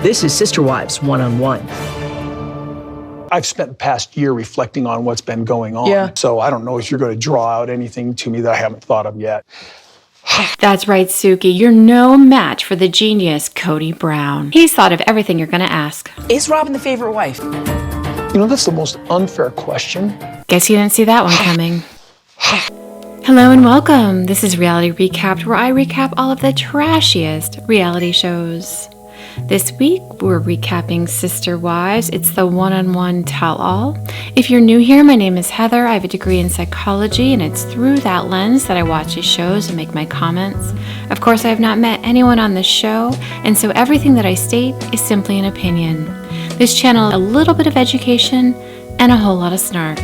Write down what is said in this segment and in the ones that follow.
This is Sister Wives One-on-One. I've spent the past year reflecting on what's been going on. Yeah. So I don't know if you're going to draw out anything to me that I haven't thought of yet. That's right, Suki. You're no match for the genius Kody Brown. He's thought of everything you're going to ask. Is Robyn the favorite wife? You know, that's the most unfair question. Guess you didn't see that one coming. Hello and welcome. This is Reality Recapped, where I recap all of the trashiest reality shows. This week, we're recapping Sister Wives. It's the one-on-one tell-all. If you're new here, my name is Heather. I have a degree in psychology, and it's through that lens that I watch these shows and make my comments. Of course, I have not met anyone on this show, and so everything that I state is simply an opinion. This channel, a little bit of education and a whole lot of snark.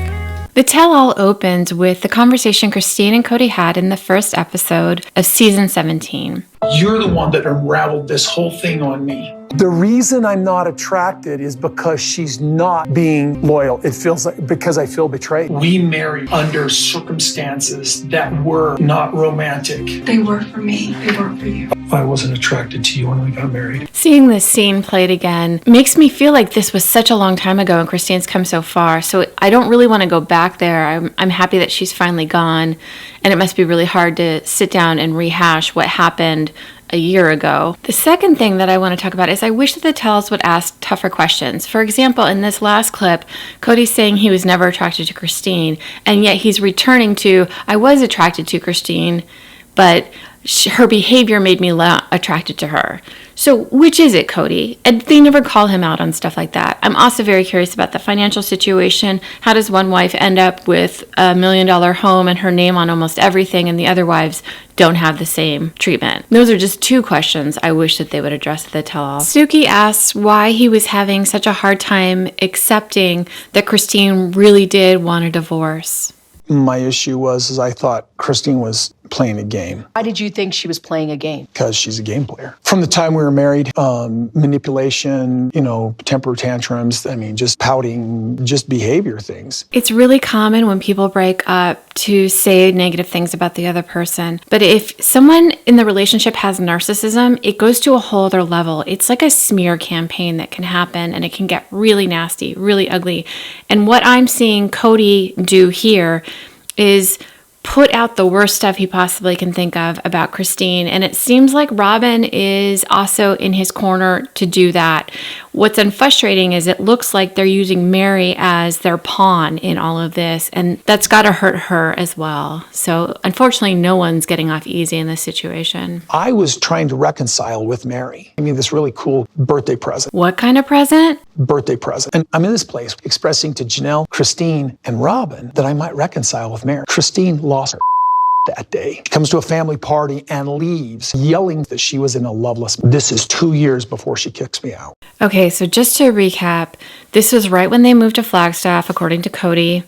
The tell-all opens with the conversation Christine and Kody had in the first episode of season 17. You're the one that unraveled this whole thing on me. The reason I'm not attracted is because she's not being loyal. It feels like because I feel betrayed. We married under circumstances that were not romantic. They were for me. They weren't for you. I wasn't attracted to you when we got married. Seeing this scene played again makes me feel like this was such a long time ago and Christine's come so far. So I don't really want to go back there. I'm happy that she's finally gone. And it must be really hard to sit down and rehash what happened a year ago. The second thing that I want to talk about is I wish that the tells would ask tougher questions. For example, in this last clip, Kody's saying he was never attracted to Christine, and yet he's returning to, I was attracted to Christine, but her behavior made me attracted to her. So which is it, Kody? And they never call him out on stuff like that. I'm also very curious about the financial situation. How does one wife end up with $1 million home and her name on almost everything, and the other wives don't have the same treatment? Those are just two questions I wish that they would address at the tell-all. Suki asks why he was having such a hard time accepting that Christine really did want a divorce. My issue was I thought Christine was playing a game. Why did you think she was playing a game? Because she's a game player. From the time we were married, manipulation, temper tantrums, just pouting, just behavior things. It's really common when people break up to say negative things about the other person. But if someone in the relationship has narcissism, it goes to a whole other level. It's like a smear campaign that can happen, and it can get really nasty, really ugly. And what I'm seeing Kody do here is put out the worst stuff he possibly can think of about Christine. And it seems like Robyn is also in his corner to do that. What's frustrating is it looks like they're using Mary as their pawn in all of this. And that's got to hurt her as well. So unfortunately, no one's getting off easy in this situation. I was trying to reconcile with Mary. This really cool birthday present. What kind of present? Birthday present. And I'm in this place expressing to Janelle, Christine, and Robyn that I might reconcile with Mary. Christine lost her that day. She comes to a family party and leaves yelling that she was in a loveless. This is 2 years before she kicks me out. Okay, so just to recap, this was right when they moved to Flagstaff, according to Kody.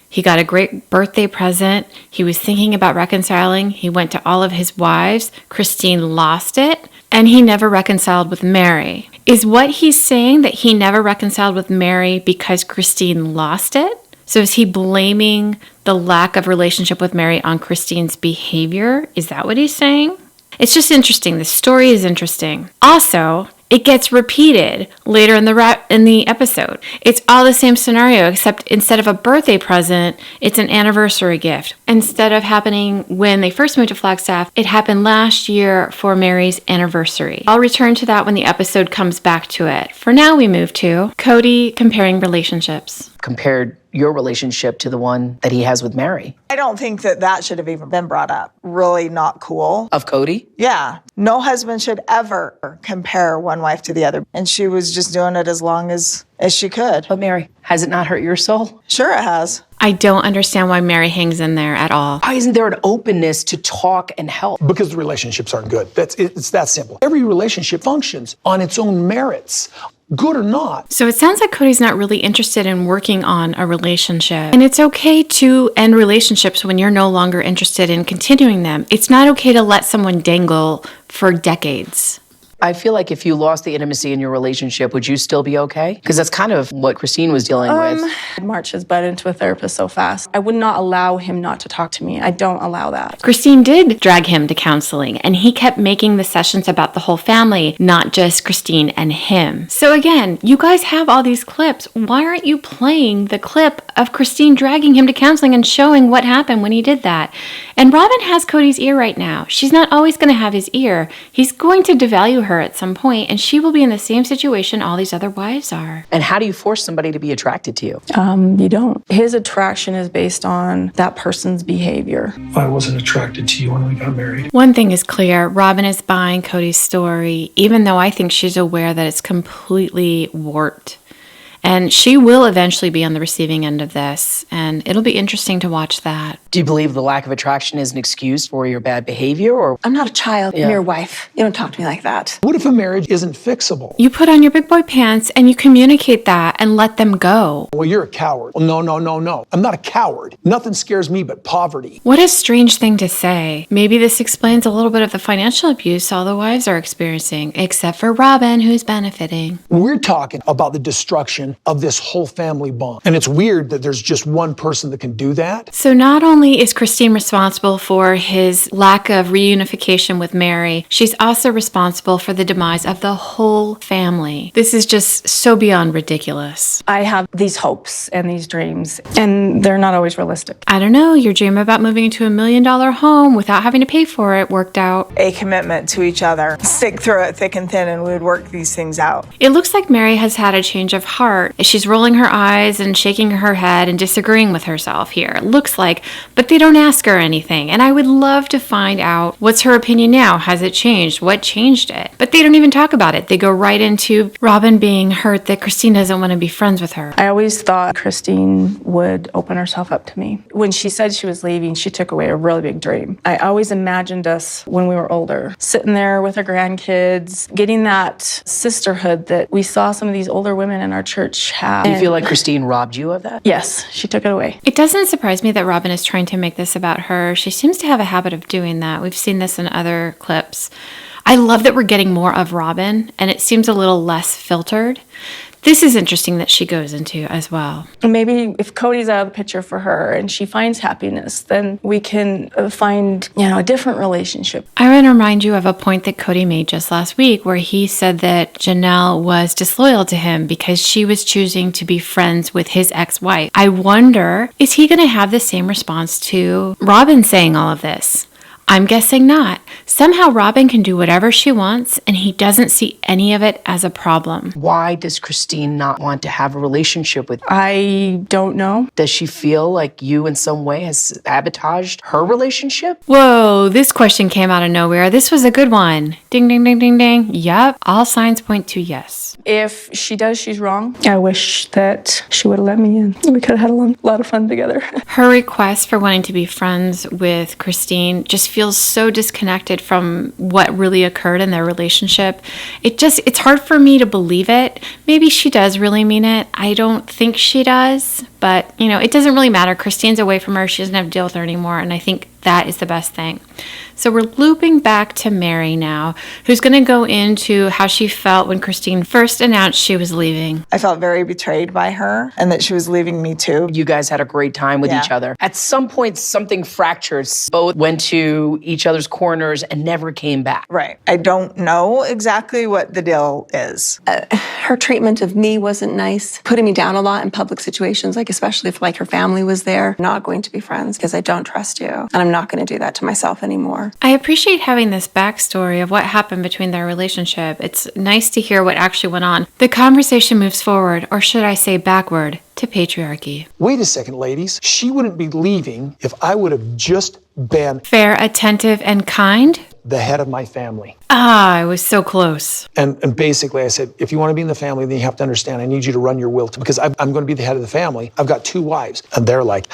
He got a great birthday present. He was thinking about reconciling. He went to all of his wives. Christine lost it. And he never reconciled with Mary. Is what he's saying that he never reconciled with Mary because Christine lost it? So is he blaming the lack of relationship with Mary on Christine's behavior? Is that what he's saying? It's just interesting. The story is interesting. Also, it gets repeated later in the episode. It's all the same scenario, except instead of a birthday present, it's an anniversary gift. Instead of happening when they first moved to Flagstaff, it happened last year for Mary's anniversary. I'll return to that when the episode comes back to it. For now, we move to Kody comparing relationships. Compared your relationship to the one that he has with Mary. I don't think that should have even been brought up. Really not cool. Of Kody? Yeah. No husband should ever compare one wife to the other. And she was just doing it as long as she could. But Mary, has it not hurt your soul? Sure it has. I don't understand why Mary hangs in there at all. Why isn't there an openness to talk and help? Because the relationships aren't good. It's that simple. Every relationship functions on its own merits. Good or not. So it sounds like Kody's not really interested in working on a relationship. And it's okay to end relationships when you're no longer interested in continuing them. It's not okay to let someone dangle for decades. I feel like if you lost the intimacy in your relationship, would you still be okay? Because that's kind of what Christine was dealing with. March his butt into a therapist so fast. I would not allow him not to talk to me. I don't allow that. Christine did drag him to counseling, and he kept making the sessions about the whole family, not just Christine and him. So again, you guys have all these clips. Why aren't you playing the clip of Christine dragging him to counseling and showing what happened when he did that? And Robyn has Cody's ear right now. She's not always going to have his ear. He's going to devalue her at some point, and she will be in the same situation all these other wives are. And how do you force somebody to be attracted to you? You don't. His attraction is based on that person's behavior. I wasn't attracted to you when we got married. One thing is clear, Robyn is buying Cody's story, even though I think she's aware that it's completely warped. And she will eventually be on the receiving end of this, and it'll be interesting to watch that. Do you believe the lack of attraction is an excuse for your bad behavior, or? I'm not a child. I'm your wife. You don't talk to me like that. What if a marriage isn't fixable? You put on your big boy pants and you communicate that and let them go. Well, you're a coward. Well, no. I'm not a coward. Nothing scares me but poverty. What a strange thing to say. Maybe this explains a little bit of the financial abuse all the wives are experiencing, except for Robyn, who's benefiting. We're talking about the destruction of this whole family bond. And it's weird that there's just one person that can do that. So not only is Christine responsible for his lack of reunification with Mary, she's also responsible for the demise of the whole family. This is just so beyond ridiculous. I have these hopes and these dreams, and they're not always realistic. I don't know, your dream about moving into $1 million home without having to pay for it worked out. A commitment to each other. Stick through it thick and thin, and we would work these things out. It looks like Mary has had a change of heart. She's rolling her eyes and shaking her head and disagreeing with herself here. It looks like, but they don't ask her anything. And I would love to find out, what's her opinion now? Has it changed? What changed it? But they don't even talk about it. They go right into Robyn being hurt that Christine doesn't want to be friends with her. I always thought Christine would open herself up to me. When she said she was leaving, she took away a really big dream. I always imagined us when we were older, sitting there with our grandkids, getting that sisterhood that we saw some of these older women in our church have. Do you feel like Christine robbed you of that? Yes, she took it away. It doesn't surprise me that Robyn is trying to make this about her. She seems to have a habit of doing that. We've seen this in other clips. I love that we're getting more of Robyn, and it seems a little less filtered. This is interesting that she goes into as well. Maybe if Cody's out of the picture for her and she finds happiness, then we can find, a different relationship. I want to remind you of a point that Cody made just last week where he said that Janelle was disloyal to him because she was choosing to be friends with his ex-wife. I wonder, is he going to have the same response to Robyn saying all of this? I'm guessing not. Somehow Robyn can do whatever she wants, and he doesn't see any of it as a problem. Why does Christine not want to have a relationship with you? I don't know. Does she feel like you in some way has sabotaged her relationship? Whoa, this question came out of nowhere. This was a good one. Ding, ding, ding, ding, ding. Yup, all signs point to yes. If she does, she's wrong. I wish that she would have let me in. We could have had a lot of fun together. Her request for wanting to be friends with Christine just feels so disconnected from what really occurred in their relationship. It's hard for me to believe it. Maybe she does really mean it. I don't think she does, but it doesn't really matter. Christine's away from her. She doesn't have to deal with her anymore, and I think that is the best thing. So we're looping back to Mary now, who's going to go into how she felt when Christine first announced she was leaving. I felt very betrayed by her and that she was leaving me too. You guys had a great time with each other. At some point, something fractured. Both went to each other's corners and never came back. Right. I don't know exactly what the deal is. Her treatment of me wasn't nice, putting me down a lot in public situations, especially if her family was there. I'm not going to be friends because I don't trust you, and I'm not going to do that to myself anymore. I appreciate having this backstory of what happened between their relationship. It's nice to hear what actually went on. The conversation moves forward, or should I say backward, to patriarchy. Wait a second, ladies. She wouldn't be leaving if I would have just been fair, attentive, and kind? The head of my family. I was so close. And basically I said, if you want to be in the family, then you have to understand I need you to run your will because I'm going to be the head of the family. I've got 2 wives. And they're like,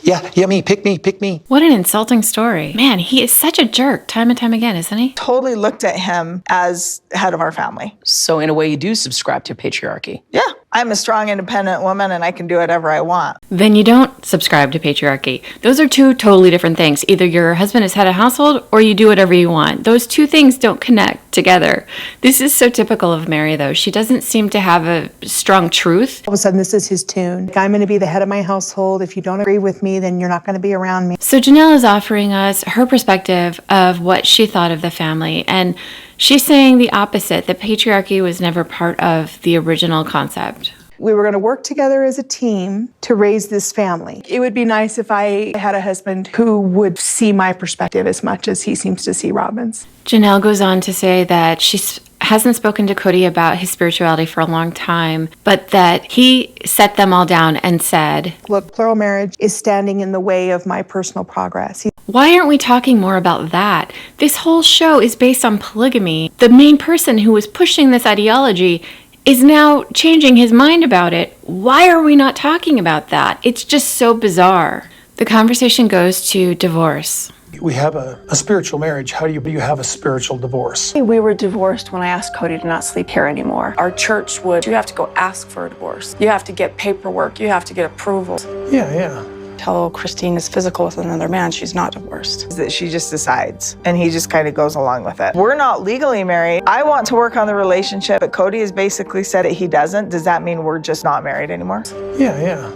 yeah, me, pick me. What an insulting story. Man, he is such a jerk time and time again, isn't he? Totally looked at him as head of our family. So in a way, you do subscribe to patriarchy. Yeah, I'm a strong, independent woman and I can do whatever I want. Then you don't subscribe to patriarchy. Those are two totally different things. Either your husband has had a household or you do whatever you want. Those two things don't connect together. This is so typical of Mary, though. She doesn't seem to have a strong truth. All of a sudden, this is his tune. I'm going to be the head of my household. If you don't agree with me, then you're not going to be around me. So Janelle is offering us her perspective of what she thought of the family. And she's saying the opposite, that patriarchy was never part of the original concept. We were going to work together as a team to raise this family. It would be nice if I had a husband who would see my perspective as much as he seems to see Robyn's. Janelle goes on to say that she hasn't spoken to Cody about his spirituality for a long time, but that he set them all down and said, look, plural marriage is standing in the way of my personal progress. Why aren't we talking more about that? This whole show is based on polygamy. The main person who was pushing this ideology is now changing his mind about it. Why are we not talking about that? It's just so bizarre. The conversation goes to divorce. We have a spiritual marriage. How do you have a spiritual divorce? We were divorced when I asked Cody to not sleep here anymore. Our church would, you have to go ask for a divorce. You have to get paperwork. You have to get approval. Yeah. Tell Christine is physical with another man, she's not divorced. That she just decides and he just kind of goes along with it. We're not legally married. I want to work on the relationship, but Cody has basically said that he doesn't. Does that mean we're just not married anymore? Yeah.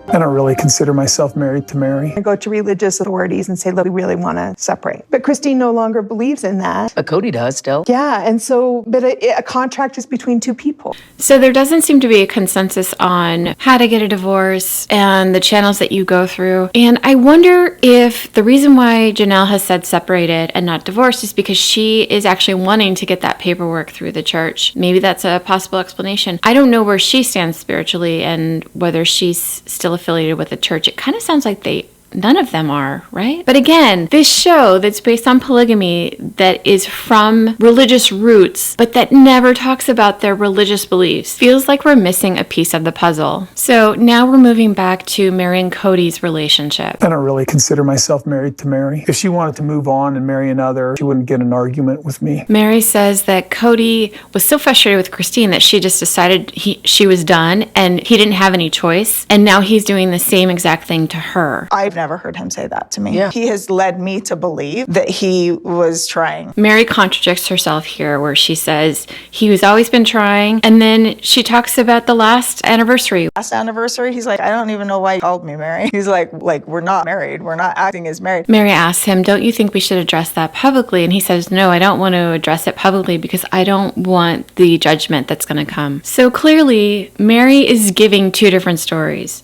I don't really consider myself married to Mary. I go to religious authorities and say, look, we really want to separate. But Christine no longer believes in that. But Cody does still. Yeah, and so, but a contract is between two people. So there doesn't seem to be a consensus on how to get a divorce and the channels that you go through. And I wonder if the reason why Janelle has said separated and not divorced is because she is actually wanting to get that paperwork through the church. Maybe that's a possible explanation. I don't know where she stands spiritually and whether she's still affiliated with the church. It kind of sounds like none of them are, right? But again, this show that's based on polygamy, that is from religious roots, but that never talks about their religious beliefs, feels like we're missing a piece of the puzzle. So now we're moving back to Mary and Cody's relationship. I don't really consider myself married to Mary. If she wanted to move on and marry another, she wouldn't get an argument with me. Mary says that Cody was so frustrated with Christine that she just decided she was done and he didn't have any choice. And now he's doing the same exact thing to her. I've never heard him say that to me. Yeah. He has led me to believe that he was trying. Mary contradicts herself here where she says he was always been trying, and then she talks about the last anniversary. Last anniversary, he's like, I don't even know why you called me Mary. He's like, we're not married. We're not acting as married. Mary asks him, don't you think we should address that publicly? And he says, no, I don't want to address it publicly because I don't want the judgment that's going to come. So clearly, Mary is giving two different stories.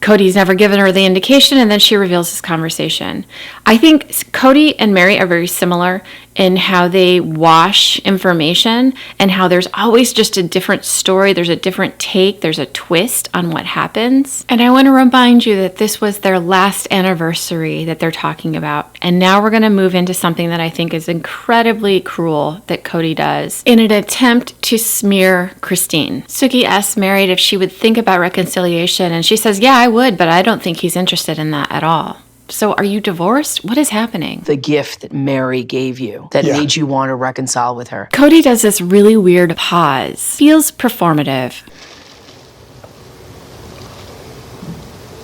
Cody's never given her the indication, and then she reveals this conversation. I think Cody and Mary are very similar in how they wash information and how there's always just a different story. There's a different take. There's a twist on what happens. And I want to remind you that this was their last anniversary that they're talking about. And now we're going to move into something that I think is incredibly cruel that Cody does in an attempt to smear Christine. Suki asks Mary if she would think about reconciliation, and she says, yeah, I would, but I don't think he's interested in that at all. So are you divorced? What is happening? The gift that Mary gave you that made you want to reconcile with her. Cody does this really weird pause. Feels performative.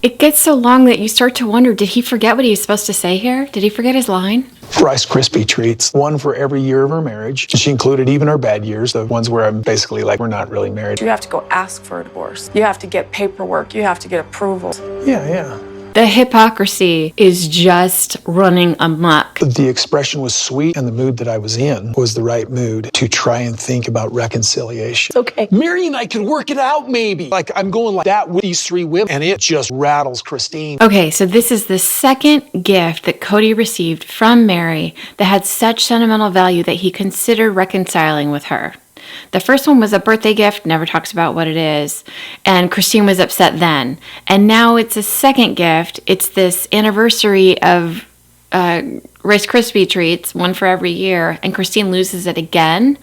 It gets so long that you start to wonder, did he forget what he was supposed to say here? Did he forget his line? Rice Krispie treats, one for every year of her marriage. She included even her bad years, the ones where I'm basically like, we're not really married. You have to go ask for a divorce. You have to get paperwork. You have to get approval. Yeah. The hypocrisy is just running amok. The expression was sweet, and the mood that I was in was the right mood to try and think about reconciliation. Okay. Mary and I could work it out, maybe. Like, I'm going like that with these three women, and it just rattles Christine. Okay, so this is the second gift that Cody received from Mary that had such sentimental value that he considered reconciling with her. The first one was a birthday gift, never talks about what it is, and Christine was upset then. And now it's a second gift. It's this anniversary of Rice Krispie treats, one for every year, and Christine loses it again.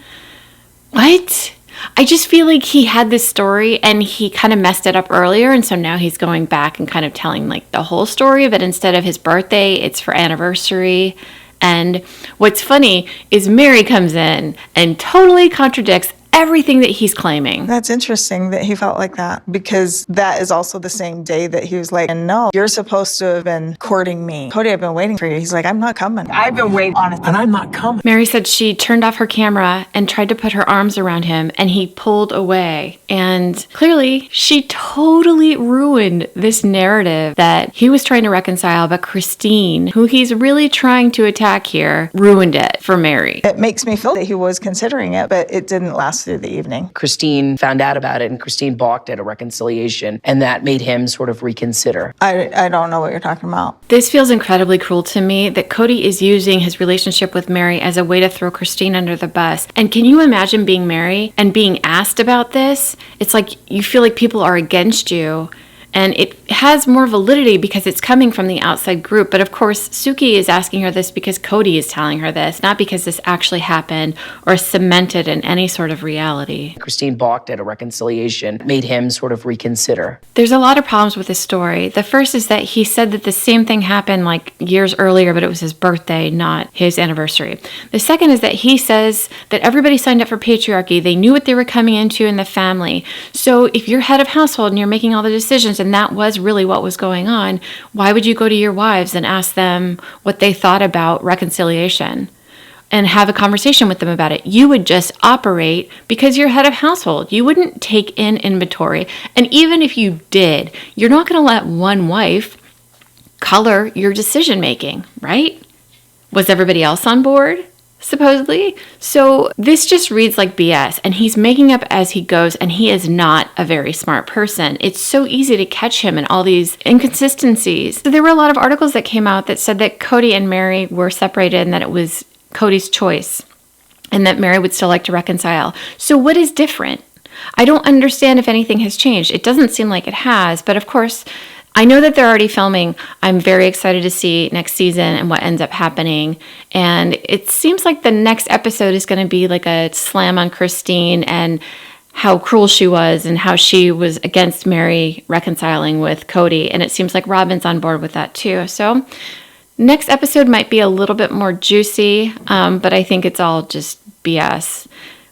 What? I just feel like he had this story and he kind of messed it up earlier, and so now he's going back and kind of telling like the whole story, but instead of his birthday, it's for anniversary. And what's funny is Mary comes in and totally contradicts everything that he's claiming. That's interesting that he felt like that, because that is also the same day that he was like, and no, you're supposed to have been courting me. Cody, I've been waiting for you. He's like, I'm not coming. I've been waiting on it, and I'm not coming. Mary said she turned off her camera and tried to put her arms around him, and he pulled away. And clearly, she totally ruined this narrative that he was trying to reconcile, but Christine, who he's really trying to attack here, ruined it for Mary. It makes me feel that he was considering it, but it didn't last through the evening. Christine found out about it, and Christine balked at a reconciliation, and that made him sort of reconsider. I don't know what you're talking about. This feels incredibly cruel to me that Cody is using his relationship with Mary as a way to throw Christine under the bus. And can you imagine being Mary and being asked about this? It's like you feel like people are against you. And it has more validity because it's coming from the outside group. But of course, Suki is asking her this because Cody is telling her this, not because this actually happened or cemented in any sort of reality. Christine balked at a reconciliation, made him sort of reconsider. There's a lot of problems with this story. The first is that he said that the same thing happened like years earlier, but it was his birthday, not his anniversary. The second is that he says that everybody signed up for patriarchy. They knew what they were coming into in the family. So if you're head of household and you're making all the decisions, and that was really what was going on, why would you go to your wives and ask them what they thought about reconciliation and have a conversation with them about it? You would just operate because you're head of household. You wouldn't take in inventory. And even if you did, you're not going to let one wife color your decision making, right? Was everybody else on board? Supposedly. So this just reads like BS, and he's making up as he goes, and he is not a very smart person. It's so easy to catch him in all these inconsistencies. So there were a lot of articles that came out that said that Cody and Mary were separated and that it was Cody's choice and that Mary would still like to reconcile. So what is different? I don't understand if anything has changed. It doesn't seem like it has, but of course, I know that they're already filming. I'm very excited to see next season and what ends up happening. And it seems like the next episode is going to be like a slam on Christine and how cruel she was and how she was against Mary reconciling with Cody. And it seems like Robyn's on board with that too. So next episode might be a little bit more juicy, but I think it's all just BS.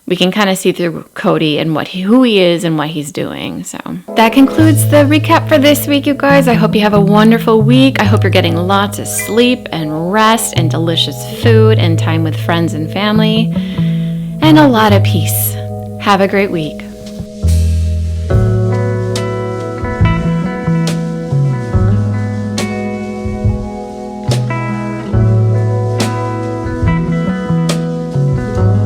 We can kind of see through Cody and who he is and what he's doing. So that concludes the recap for this week, you guys. I hope you have a wonderful week. I hope you're getting lots of sleep and rest and delicious food and time with friends and family and a lot of peace. Have a great week.